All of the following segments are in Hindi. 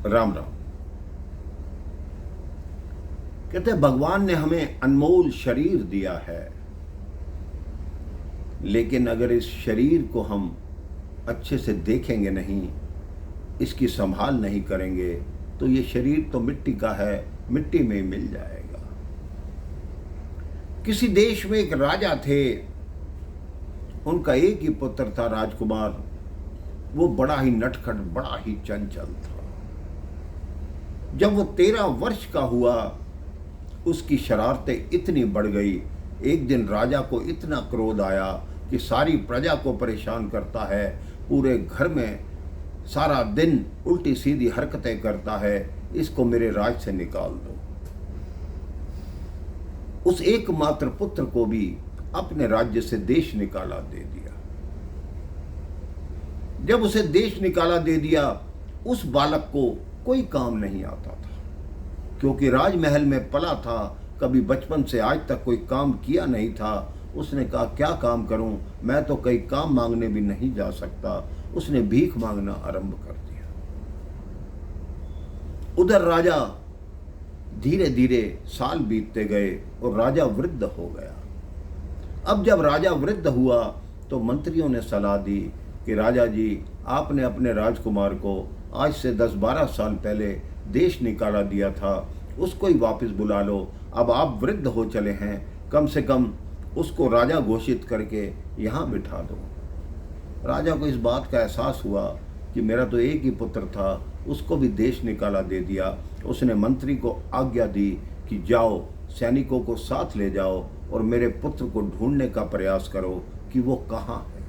राम राम। कहते भगवान ने हमें अनमोल शरीर दिया है, लेकिन अगर इस शरीर को हम अच्छे से देखेंगे नहीं, इसकी संभाल नहीं करेंगे, तो ये शरीर तो मिट्टी का है, मिट्टी में ही मिल जाएगा। किसी देश में एक राजा थे, उनका एक ही पुत्र था राजकुमार। वो बड़ा ही नटखट, बड़ा ही चंचल था। जब वो 13 वर्ष का हुआ, उसकी शरारतें इतनी बढ़ गई। एक दिन राजा को इतना क्रोध आया कि सारी प्रजा को परेशान करता है, पूरे घर में सारा दिन उल्टी सीधी हरकतें करता है, इसको मेरे राज से निकाल दो। उस एकमात्र पुत्र को भी अपने राज्य से देश निकाला दे दिया। जब उसे देश निकाला दे दिया, उस बालक को कोई काम नहीं आता था, क्योंकि राजमहल में पला था, कभी बचपन से आज तक कोई काम किया नहीं था। उसने कहा क्या काम करूं, मैं तो कई काम मांगने भी नहीं जा सकता। उसने भीख मांगना आरंभ कर दिया। उधर राजा धीरे धीरे साल बीतते गए और राजा वृद्ध हो गया। अब जब राजा वृद्ध हुआ तो मंत्रियों ने सलाह दी कि राजा जी, आपने अपने राजकुमार को आज से 10-12 साल पहले देश निकाला दिया था, उसको ही वापस बुला लो। अब आप वृद्ध हो चले हैं, कम से कम उसको राजा घोषित करके यहाँ बिठा दो। राजा को इस बात का एहसास हुआ कि मेरा तो एक ही पुत्र था, उसको भी देश निकाला दे दिया। उसने मंत्री को आज्ञा दी कि जाओ, सैनिकों को साथ ले जाओ और मेरे पुत्र को ढूंढने का प्रयास करो कि वो कहाँ है।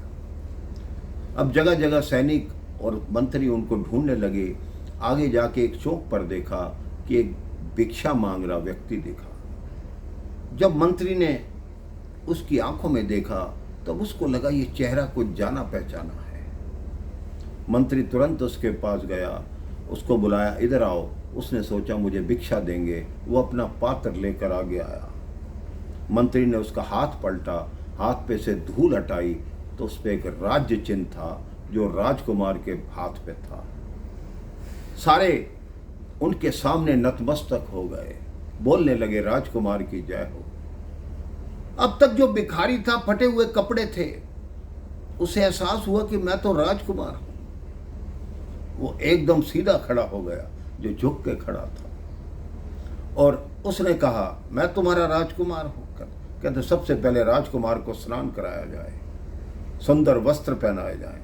अब जगह जगह सैनिक और मंत्री उनको ढूंढने लगे। आगे जाके एक चौक पर देखा कि एक भिक्षा मांग रहा व्यक्ति दिखा। जब मंत्री ने उसकी आंखों में देखा तब उसको लगा ये चेहरा कुछ जाना पहचाना है। मंत्री तुरंत उसके पास गया, उसको बुलाया, इधर आओ। उसने सोचा मुझे भिक्षा देंगे, वो अपना पात्र लेकर आगे आया। मंत्री ने उसका हाथ पलटा, हाथ पे से धूल हटाई तो उस पर एक राज्य चिन्ह था जो राजकुमार के हाथ पे था। सारे उनके सामने नतमस्तक हो गए, बोलने लगे राजकुमार की जय हो। अब तक जो भिखारी था, फटे हुए कपड़े थे, उसे एहसास हुआ कि मैं तो राजकुमार हूं। वो एकदम सीधा खड़ा हो गया, जो झुक के खड़ा था, और उसने कहा मैं तुम्हारा राजकुमार हूं। कहते सबसे पहले राजकुमार को स्नान कराया जाए, सुंदर वस्त्र पहनाए जाए।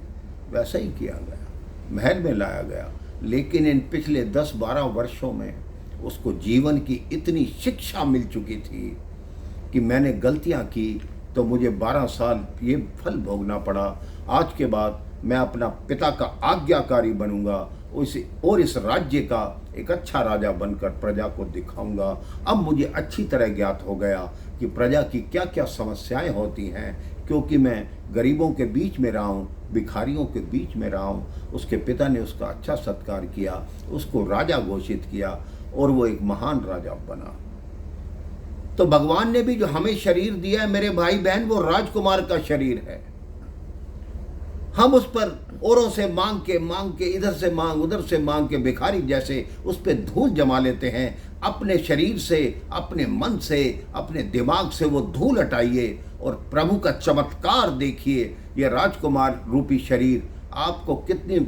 वैसा ही किया गया, महल में लाया गया। लेकिन इन पिछले 10-12 वर्षों में उसको जीवन की इतनी शिक्षा मिल चुकी थी कि मैंने गलतियां की तो मुझे 12 साल ये फल भोगना पड़ा। आज के बाद मैं अपना पिता का आज्ञाकारी बनूंगा और इस राज्य का एक अच्छा राजा बनकर प्रजा को दिखाऊंगा। अब मुझे अच्छी तरह ज्ञात हो गया कि प्रजा की क्या क्या समस्याएं होती हैं, क्योंकि मैं गरीबों के बीच में रहा हूँ, भिखारियों के बीच में रहा हूँ। उसके पिता ने उसका अच्छा सत्कार किया, उसको राजा घोषित किया और वो एक महान राजा बना। तो भगवान ने भी जो हमें शरीर दिया है मेरे भाई बहन, वो राजकुमार का शरीर है। हम उस पर औरों से मांग के इधर से मांग उधर से मांग के भिखारी जैसे उस पर धूल जमा लेते हैं। अपने शरीर से, अपने मन से, अपने दिमाग से वो धूल हटाइए और प्रभु का चमत्कार देखिए। यह राजकुमार रूपी शरीर आपको कितनी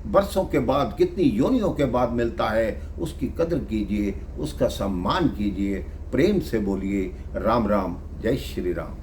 वर्षों के बाद, कितनी योनियों के बाद मिलता है। उसकी कदर कीजिए, उसका सम्मान कीजिए, प्रेम से बोलिए राम राम, जय श्री राम।